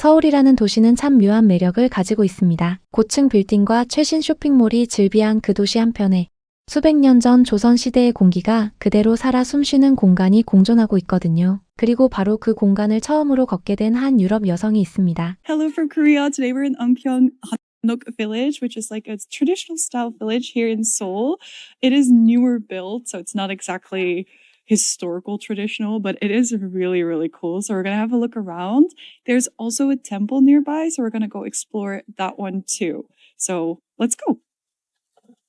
서울이라는 도시는 참 묘한 매력을 가지고 있습니다. 고층 빌딩과 최신 쇼핑몰이 즐비한 그 도시 한편에 수백 년 전 조선시대의 공기가 그대로 살아 숨쉬는 공간이 공존하고 있거든요. 그리고 바로 그 공간을 처음으로 걷게 된 한 유럽 여성이 있습니다. Hello from Korea. Today we're in Umpyeong Hanok Village, which is like a traditional style village here in Seoul. It is newer built, so it's not exactly historical traditional, but it is really, really cool. So we're going to have a look around. There's also a temple nearby, so we're going to go explore that one too. So let's go.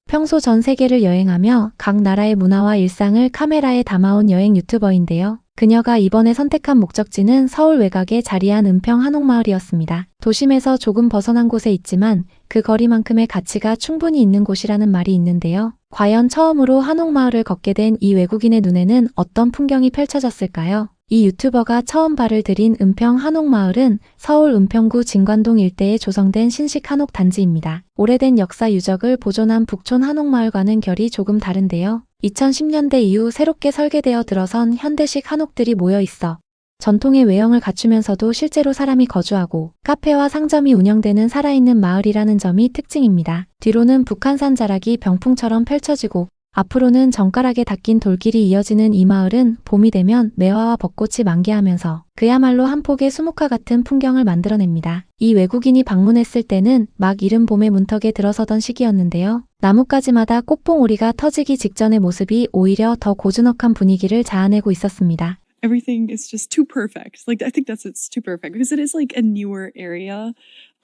평소 전 세계를 여행하며 각 나라의 문화와 일상을 카메라에 담아온 여행 유튜버인데요. 그녀가 이번에 선택한 목적지는 서울 외곽에 자리한 은평 한옥마을이었습니다. 도심에서 조금 벗어난 곳에 있지만 그 거리만큼의 가치가 충분히 있는 곳이라는 말이 있는데요. 과연 처음으로 한옥마을을 걷게 된 이 외국인의 눈에는 어떤 풍경이 펼쳐졌을까요? 이 유튜버가 처음 발을 들인 은평 한옥마을은 서울 은평구 진관동 일대에 조성된 신식 한옥 단지입니다. 오래된 역사 유적을 보존한 북촌 한옥마을과는 결이 조금 다른데요. 2010년대 이후 새롭게 설계되어 들어선 현대식 한옥들이 모여 있어 전통의 외형을 갖추면서도 실제로 사람이 거주하고 카페와 상점이 운영되는 살아있는 마을이라는 점이 특징입니다. 뒤로는 북한산 자락이 병풍처럼 펼쳐지고 앞으로는 정갈하게 닦인 돌길이 이어지는 이 마을은 봄이 되면 매화와 벚꽃이 만개하면서 그야말로 한 폭의 수묵화 같은 풍경을 만들어냅니다. 이 외국인이 방문했을 때는 막 이른 봄의 문턱에 들어서던 시기였는데요. 나뭇가지마다 꽃봉오리가 터지기 직전의 모습이 오히려 더 고즈넉한 분위기를 자아내고 있었습니다. Everything is just too perfect. Like I think it's too perfect because it is like a newer area,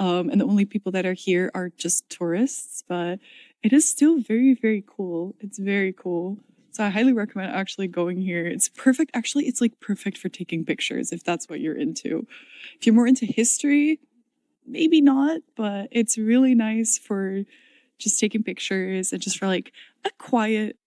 and the only people that are here are just tourists. But it is still very, very cool. It's very cool. So I highly recommend actually going here. It's perfect. Actually, it's like perfect for taking pictures if that's what you're into. If you're more into history, maybe not, but it's really nice for just taking pictures and just for like a quiet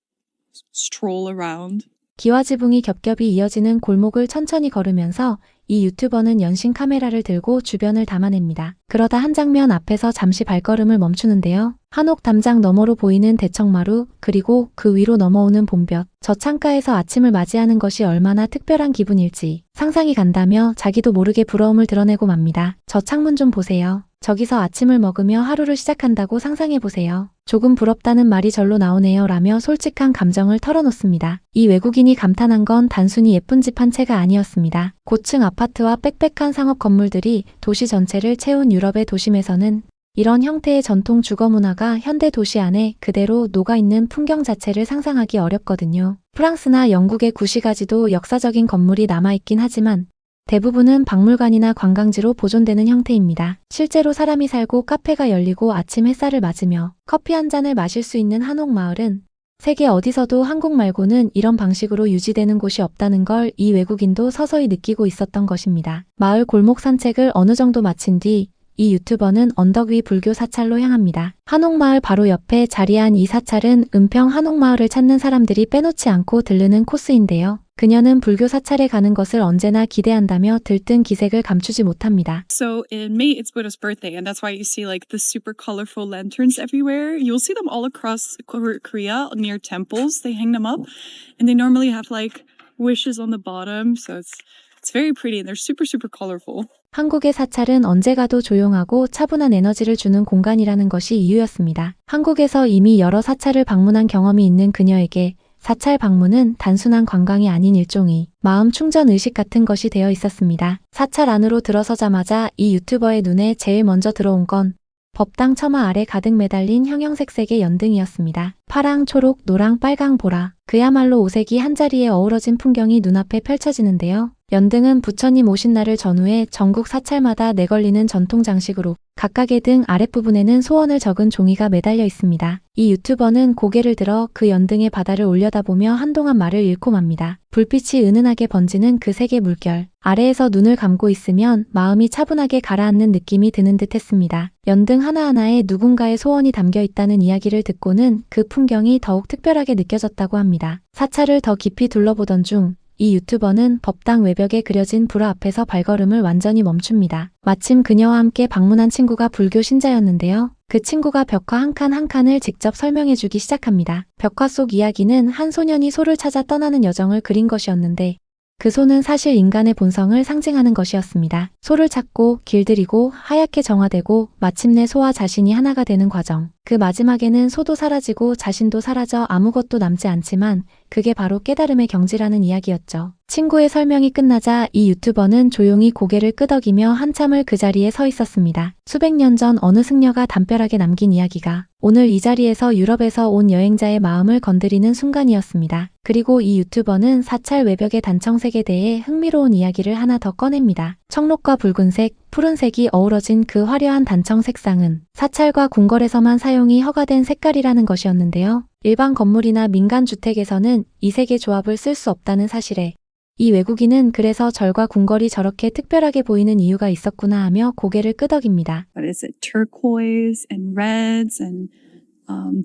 stroll around. 기와 지붕이 겹겹이 이어지는 골목을 천천히 걸으면서 이 유튜버는 연신 카메라를 들고 주변을 담아냅니다. 그러다 한 장면 앞에서 잠시 발걸음을 멈추는데요. 한옥 담장 너머로 보이는 대청마루, 그리고 그 위로 넘어오는 봄볕, 저 창가에서 아침을 맞이하는 것이 얼마나 특별한 기분일지 상상이 간다며 자기도 모르게 부러움을 드러내고 맙니다. 저 창문 좀 보세요. 저기서 아침을 먹으며 하루를 시작한다고 상상해보세요. 조금 부럽다는 말이 절로 나오네요 라며 솔직한 감정을 털어놓습니다. 이 외국인이 감탄한 건 단순히 예쁜 집 한 채가 아니었습니다. 고층 아파트와 빽빽한 상업 건물들이 도시 전체를 채운 유럽의 도심에서는 이런 형태의 전통 주거 문화가 현대 도시 안에 그대로 녹아있는 풍경 자체를 상상하기 어렵거든요. 프랑스나 영국의 구시가지도 역사적인 건물이 남아있긴 하지만 대부분은 박물관이나 관광지로 보존되는 형태입니다. 실제로 사람이 살고 카페가 열리고 아침 햇살을 맞으며 커피 한 잔을 마실 수 있는 한옥마을은 세계 어디서도 한국 말고는 이런 방식으로 유지되는 곳이 없다는 걸 이 외국인도 서서히 느끼고 있었던 것입니다. 마을 골목 산책을 어느 정도 마친 뒤 이 유튜버는 언덕 위 불교 사찰로 향합니다. 한옥마을 바로 옆에 자리한 이 사찰은 은평 한옥마을을 찾는 사람들이 빼놓지 않고 들르는 코스인데요. 그녀는 불교 사찰에 가는 것을 언제나 기대한다며 들뜬 기색을 감추지 못합니다. So in May, it's Buddha's birthday, and that's why you see like the super colorful lanterns everywhere. You'll see them all across Korea near temples. They hang them up, and they normally have like wishes on the bottom. So it's very pretty, and they're super, super colorful. 한국의 사찰은 언제 가도 조용하고 차분한 에너지를 주는 공간이라는 것이 이유였습니다. 한국에서 이미 여러 사찰을 방문한 경험이 있는 그녀에게 사찰 방문은 단순한 관광이 아닌 일종의 마음 충전 의식 같은 것이 되어 있었습니다. 사찰 안으로 들어서자마자 이 유튜버의 눈에 제일 먼저 들어온 건 법당 처마 아래 가득 매달린 형형색색의 연등이었습니다. 파랑, 초록, 노랑, 빨강, 보라. 그야말로 오색이 한자리에 어우러진 풍경이 눈앞에 펼쳐지는데요. 연등은 부처님 오신 날을 전후해 전국 사찰마다 내걸리는 전통 장식으로 각각의 등 아랫부분에는 소원을 적은 종이가 매달려 있습니다. 이 유튜버는 고개를 들어 그 연등의 바다를 올려다보며 한동안 말을 잃고 맙니다. 불빛이 은은하게 번지는 그 색의 물결. 아래에서 눈을 감고 있으면 마음이 차분하게 가라앉는 느낌이 드는 듯 했습니다. 연등 하나하나에 누군가의 소원이 담겨 있다는 이야기를 듣고는 그 풍경이 더욱 특별하게 느껴졌다고 합니다. 사찰을 더 깊이 둘러보던 중 이 유튜버는 법당 외벽에 그려진 불화 앞에서 발걸음을 완전히 멈춥니다. 마침 그녀와 함께 방문한 친구가 불교 신자였는데요. 그 친구가 벽화 한 칸 한 칸을 직접 설명해주기 시작합니다. 벽화 속 이야기는 한 소년이 소를 찾아 떠나는 여정을 그린 것이었는데 그 소는 사실 인간의 본성을 상징하는 것이었습니다. 소를 찾고 길들이고 하얗게 정화되고 마침내 소와 자신이 하나가 되는 과정. 그 마지막에는 소도 사라지고 자신도 사라져 아무것도 남지 않지만 그게 바로 깨달음의 경지라는 이야기였죠. 친구의 설명이 끝나자 이 유튜버는 조용히 고개를 끄덕이며 한참을 그 자리에 서 있었습니다. 수백 년 전 어느 승려가 담벼락에 남긴 이야기가 오늘 이 자리에서 유럽에서 온 여행자의 마음을 건드리는 순간이었습니다. 그리고 이 유튜버는 사찰 외벽의 단청색에 대해 흥미로운 이야기를 하나 더 꺼냅니다. 청록과 붉은색, 푸른색이 어우러진 그 화려한 단청 색상은 사찰과 궁궐에서만 사용이 허가된 색깔이라는 것이었는데요. 일반 건물이나 민간 주택에서는 이 색의 조합을 쓸 수 없다는 사실에 이 외국인은 그래서 절과 궁궐이 저렇게 특별하게 보이는 이유가 있었구나 하며 고개를 끄덕입니다. What is it? Turquoise and reds and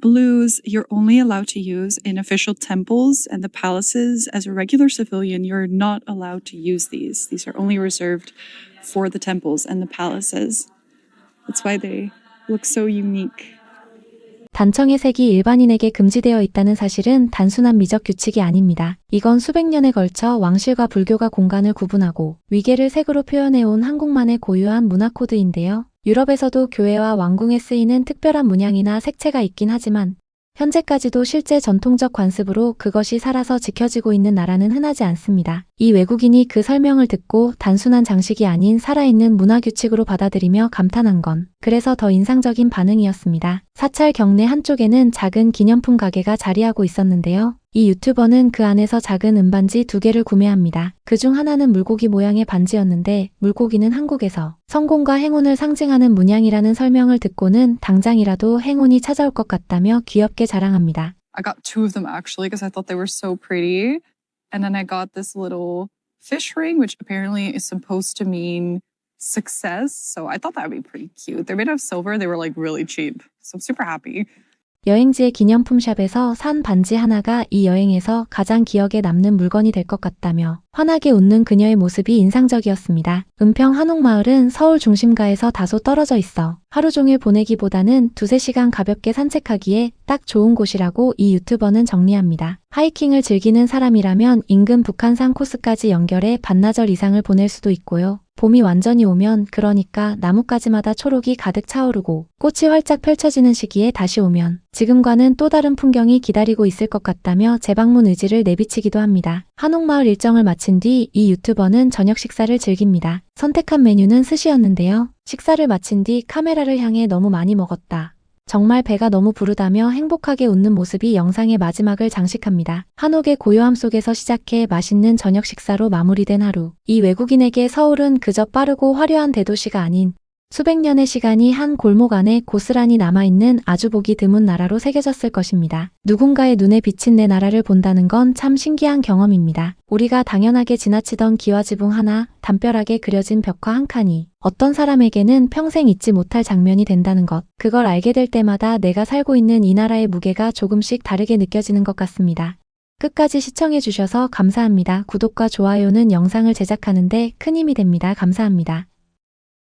blues. You're only allowed to use in official temples and the palaces. As a regular civilian, you're not allowed to use these. These are only reserved for the temples and the palaces. That's why they look so unique. 단청의 색이 일반인에게 금지되어 있다는 사실은 단순한 미적 규칙이 아닙니다. 이건 수백 년에 걸쳐 왕실과 불교가 공간을 구분하고 위계를 색으로 표현해온 한국만의 고유한 문화 코드인데요. 유럽에서도 교회와 왕궁에 쓰이는 특별한 문양이나 색채가 있긴 하지만 현재까지도 실제 전통적 관습으로 그것이 살아서 지켜지고 있는 나라는 흔하지 않습니다. 이 외국인이 그 설명을 듣고 단순한 장식이 아닌 살아있는 문화 규칙으로 받아들이며 감탄한 건 그래서 더 인상적인 반응이었습니다. 사찰 경내 한쪽에는 작은 기념품 가게가 자리하고 있었는데요. 이 유튜버는 그 안에서 작은 은반지 2개를 구매합니다. 그중 하나는 물고기 모양의 반지였는데 물고기는 한국에서 성공과 행운을 상징하는 문양이라는 설명을 듣고는 당장이라도 행운이 찾아올 것 같다며 귀엽게 자랑합니다. I got 2 of them actually because I thought they were so pretty. And then I got this little fish ring, which apparently is supposed to mean success. So I thought that would be pretty cute. They're made of silver. They were like really cheap. So I'm super happy. 여행지의 기념품 샵에서 산 반지 하나가 이 여행에서 가장 기억에 남는 물건이 될 것 같다며 환하게 웃는 그녀의 모습이 인상적이었습니다. 은평 한옥마을은 서울 중심가에서 다소 떨어져 있어 하루 종일 보내기보다는 2-3시간 가볍게 산책하기에 딱 좋은 곳이라고 이 유튜버는 정리합니다. 하이킹을 즐기는 사람이라면 인근 북한산 코스까지 연결해 반나절 이상을 보낼 수도 있고요. 봄이 완전히 오면 그러니까 나뭇가지마다 초록이 가득 차오르고 꽃이 활짝 펼쳐지는 시기에 다시 오면 지금과는 또 다른 풍경이 기다리고 있을 것 같다며 재방문 의지를 내비치기도 합니다. 한옥마을 일정을 마친 뒤 이 유튜버는 저녁 식사를 즐깁니다. 선택한 메뉴는 스시였는데요. 식사를 마친 뒤 카메라를 향해 너무 많이 먹었다. 정말 배가 너무 부르다며 행복하게 웃는 모습이 영상의 마지막을 장식합니다. 한옥의 고요함 속에서 시작해 맛있는 저녁 식사로 마무리된 하루. 이 외국인에게 서울은 그저 빠르고 화려한 대도시가 아닌 수백 년의 시간이 한 골목 안에 고스란히 남아있는 아주 보기 드문 나라로 새겨졌을 것입니다. 누군가의 눈에 비친 내 나라를 본다는 건 참 신기한 경험입니다. 우리가 당연하게 지나치던 기와지붕 하나, 담벼락에 그려진 벽화 한 칸이 어떤 사람에게는 평생 잊지 못할 장면이 된다는 것. 그걸 알게 될 때마다 내가 살고 있는 이 나라의 무게가 조금씩 다르게 느껴지는 것 같습니다. 끝까지 시청해주셔서 감사합니다. 구독과 좋아요는 영상을 제작하는데 큰 힘이 됩니다. 감사합니다.